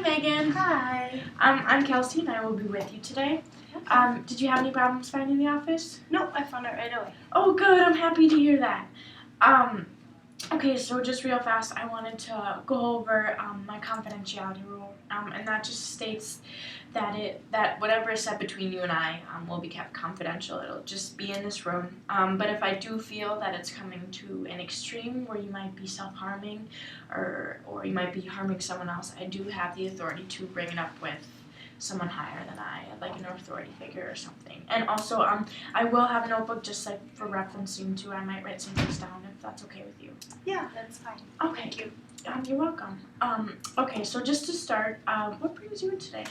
Megan. Hi. I'm Kelsey and I will be with you today. Did you have any problems finding the office? No, I found it right away. Oh, good. I'm happy to hear that. Okay, so just real fast, I wanted to go over my confidentiality rule, and that just states that whatever is said between you and I will be kept confidential. It'll just be in this room. But if I do feel that it's coming to an extreme where you might be self-harming, or you might be harming someone else, I do have the authority to bring it up with someone higher than I, like an authority figure or something. And also, I will have a notebook just like for referencing to. I might write some things down if that's okay with you. Yeah, that's fine. Okay. Thank you. You're welcome. Okay, so just to start, what brings you in today?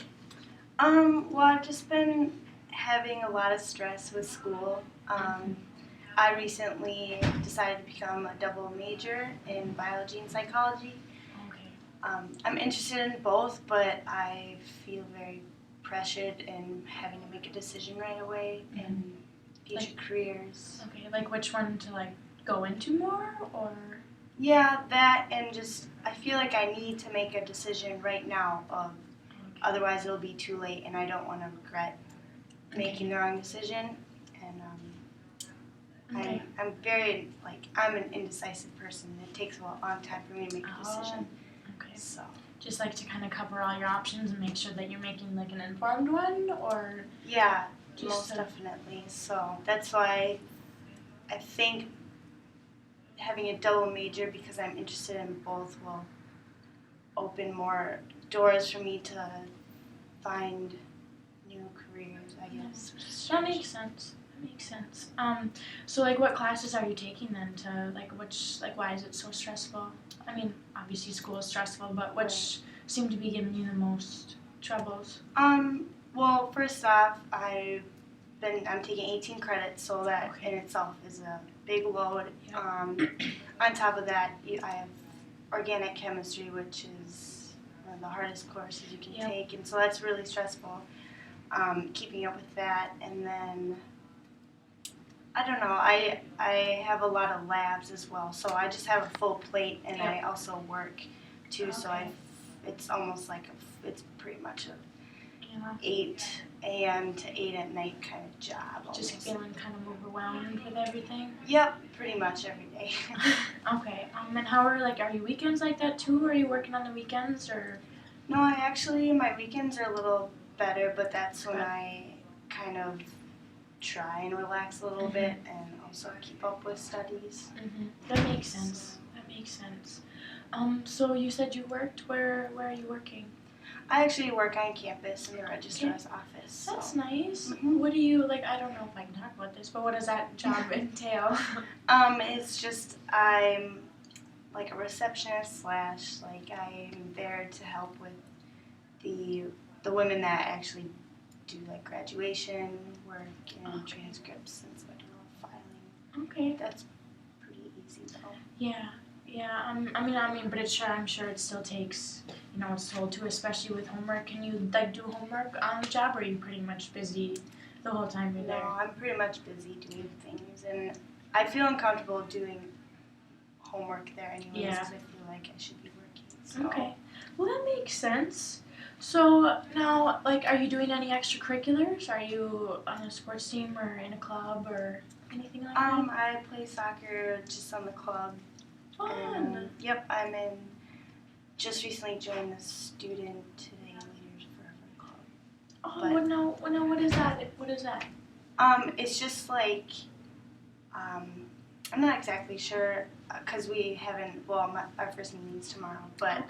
Well, I've just been having a lot of stress with school. I recently decided to become a double major in biology and psychology. I'm interested in both, but I feel very pressured in having to make a decision right away in future careers. Okay, like which one to go into more, or? Yeah, that, and just I feel like I need to make a decision right now. Otherwise, it'll be too late, and I don't want to regret making the wrong decision. And I'm very I'm an indecisive person. It takes a long time for me to make a decision. Okay. So just like to kind of cover all your options and make sure that you're making like an informed one, or? Yeah, most definitely. So that's why I think having a double major, because I'm interested in both, will open more doors for me to find new careers, I guess. That makes sense. So what classes are you taking then to why is it so stressful? I mean, obviously school is stressful, but which seem to be giving you the most troubles? Well, first off, I'm taking 18 credits, so that in itself is a big load. Yep. On top of that, I have organic chemistry, which is one of the hardest courses you can take, and so that's really stressful. Keeping up with that, and then I don't know. I have a lot of labs as well, so I just have a full plate, and I also work too. So it's almost like it's pretty much a 8 a.m. to 8 at night kind of job. Just feeling kind of overwhelmed with everything? Yep, pretty much every day. Okay. And how are your weekends like that too? Are you working on the weekends, or? No, my weekends are a little better, but that's when I kind of try and relax a little bit and also keep up with studies. That makes sense. So you said you worked. Where are you working? I actually work on campus in the registrar's office. That's nice. What do you I don't know if I can talk about this, but what does that job entail? It's just I'm like a receptionist / I'm there to help with the women that actually do graduation work and transcripts and stuff, filing. Okay. That's pretty easy though. Yeah. But I'm sure it still takes, it's told to, especially with homework. Can you do homework on the job, or are you pretty much busy the whole time you're there? No, I'm pretty much busy doing things, and I feel uncomfortable doing homework there anyways, because I feel like I should be working. So. Okay. Well, that makes sense. So now, are you doing any extracurriculars? Are you on a sports team or in a club or anything like that? I play soccer just on the club. Fun. Yep, just recently joined the Student Today Leaders Forever Club. Oh, no, what is that? It's just I'm not exactly sure, because we haven't, our first meeting's tomorrow, but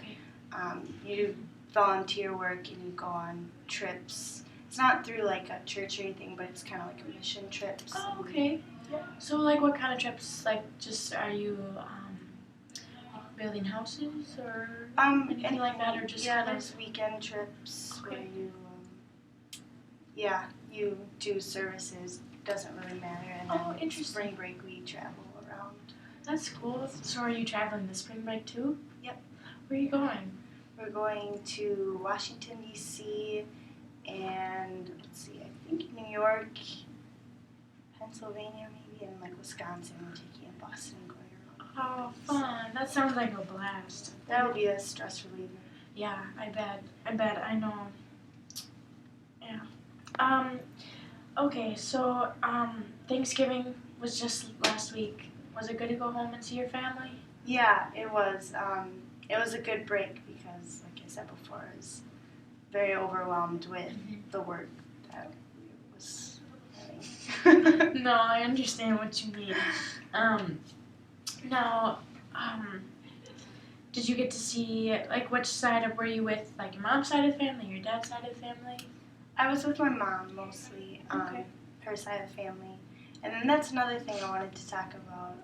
you do volunteer work and you go on trips. It's not through a church or anything, but it's kind of like a mission trips. Oh, okay. Yeah. So what kind of trips? Just are you building houses or anything like that, or just there's weekend trips where you do services. Doesn't really matter. And then interesting. Spring break we travel around. That's cool. So are you traveling this spring break too? Yep. Where are you going? We're going to Washington, D.C. and I think New York, Pennsylvania maybe, and Wisconsin. We're taking a bus and going around. Oh, fun. That sounds like a blast. That would be a stress reliever. Yeah, I bet. I know. Yeah. Okay, so, Thanksgiving was just last week. Was it good to go home and see your family? Yeah, it was. It was a good break because, like I said before, I was very overwhelmed with the work that was having. No, I understand what you mean. Now, did you get to see, like, which were you with, like, your mom's side of the family, your dad's side of the family? I was with my mom mostly, Okay. her side of the family. And then that's another thing I wanted to talk about.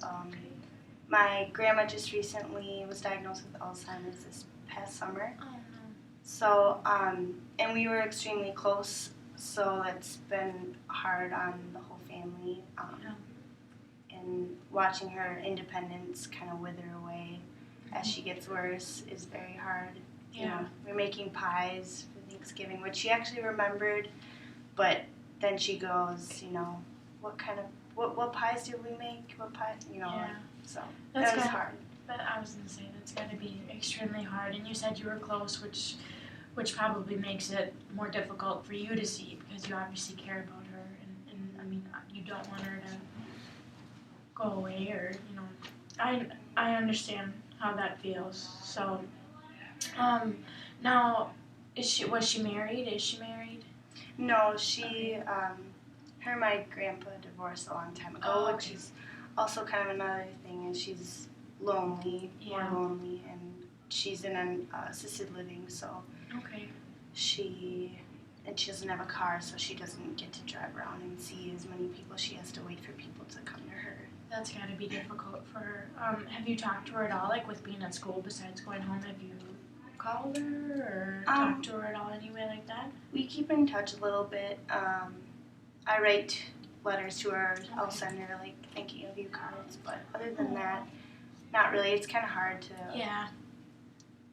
My grandma just recently was diagnosed with Alzheimer's this past summer. Oh, no. So, and we were extremely close, so that's been hard on the whole family. And watching her independence kind of wither away as she gets worse is very hard. Yeah. You know, we're making pies for Thanksgiving, which she actually remembered, but then she goes, you know, what pies did we make? What pie, you know? Yeah. So That's that was good. hard. But I was gonna say that's gotta be extremely hard, and you said you were close, which probably makes it more difficult for you to see because you obviously care about her, and I mean you don't want her to go away, or you know, I understand how that feels. So, now was she married? Is she married? No, she, her and my grandpa divorced a long time ago, Oh, which okay. is also kind of another thing, is she's lonely, Yeah. more lonely, and she's in an assisted living, so Okay. she doesn't have a car, so she doesn't get to drive around and see as many people. She has to wait for people to come to her. That's gotta be difficult for her. Have you talked to her at all, like with being at school besides going home? Have you called her or talked to her at all anyway like that? We keep in touch a little bit. I write letters to her. I'll send her like thanking of you cards, but other than that, not really. It's kind of hard to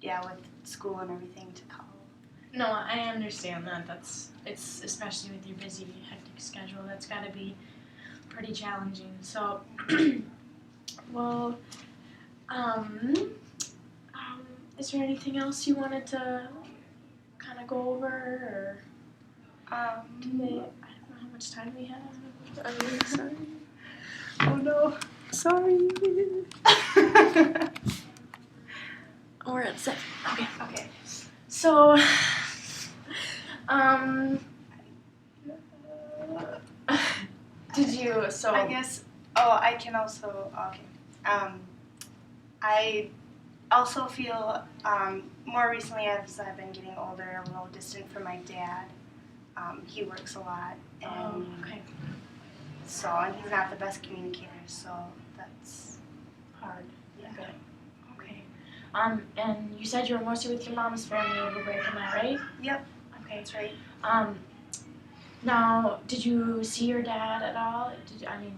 with school and everything to call. No, I understand that. It's especially with your busy, hectic schedule. That's got to be pretty challenging. So, well, is there anything else you wanted to kind of go over, or I don't know how much time we have. I'm really sorry. Oh no. Sorry. We're at 7. Okay. So, did you, so. I guess, I can also, I also feel, more recently as I've been getting older, a little distant from my dad. He works a lot, and okay. so, and he's not the best communicator, so that's Hard. yeah. Okay. And you said you were mostly with your mom's family over break, am I right? Yep. Okay. That's right. Now, did you see your dad at all?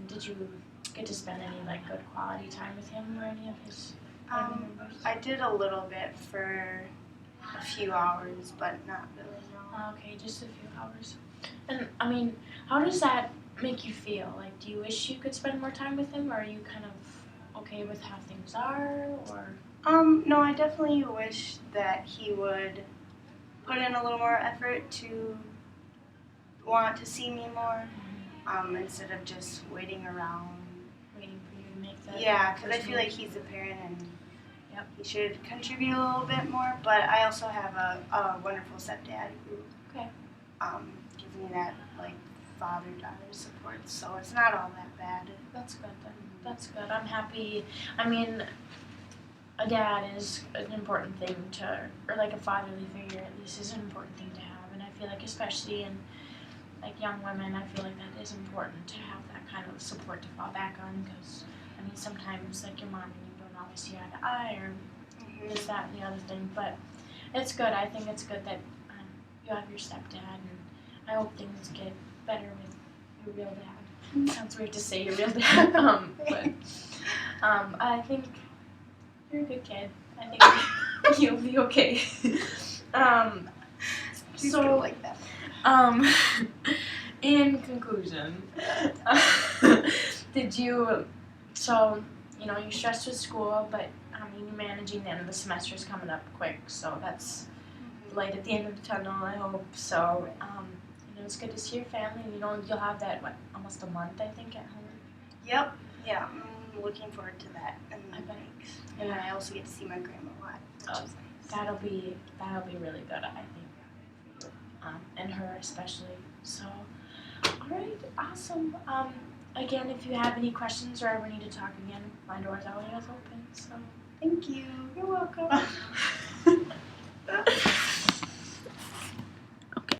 Did you get to spend any, like, good quality time with him or any of his family members? I did a little bit for a few hours, but not really, no. Okay, just a few hours. And, I mean, how does that make you feel? Like, do you wish you could spend more time with him, or are you kind of okay with how things are, or? No, I definitely wish that he would put in a little more effort to want to see me more, instead of just waiting around. Waiting for you to make that. Yeah, because I feel like he's a parent and Yep. he should contribute a little bit more, but I also have a wonderful stepdad who gives me that, like, father-daughter support, so it's not all that bad. That's good then. That's good. I'm happy. I mean, a dad is an important thing or like a fatherly figure at least is an important thing to have. And I feel like especially in like young women, I feel like that is important to have that kind of support to fall back on because, I mean, sometimes like your mom and you don't always see eye to eye or this, that, and the other thing. But it's good. I think it's good that you have your stepdad, and I hope things get better with your real dad. It sounds weird to say your real dad, but I think you're a good kid. I think you'll be okay. She's so gonna like that. In conclusion, you're stressed with school, but you're managing the end of the semester's coming up quick, so that's light at the end of the tunnel. I hope so. It's good to see your family. You'll have that almost a month, I think, at home. Yep. Yeah, I'm looking forward to that. And I bet. And Yeah. I also get to see my grandma a lot, which is nice. That'll be really good, I think, for you, and her especially. So, all right, awesome. Again, if you have any questions or ever need to talk again, my door's always open. So, Thank you. you're welcome.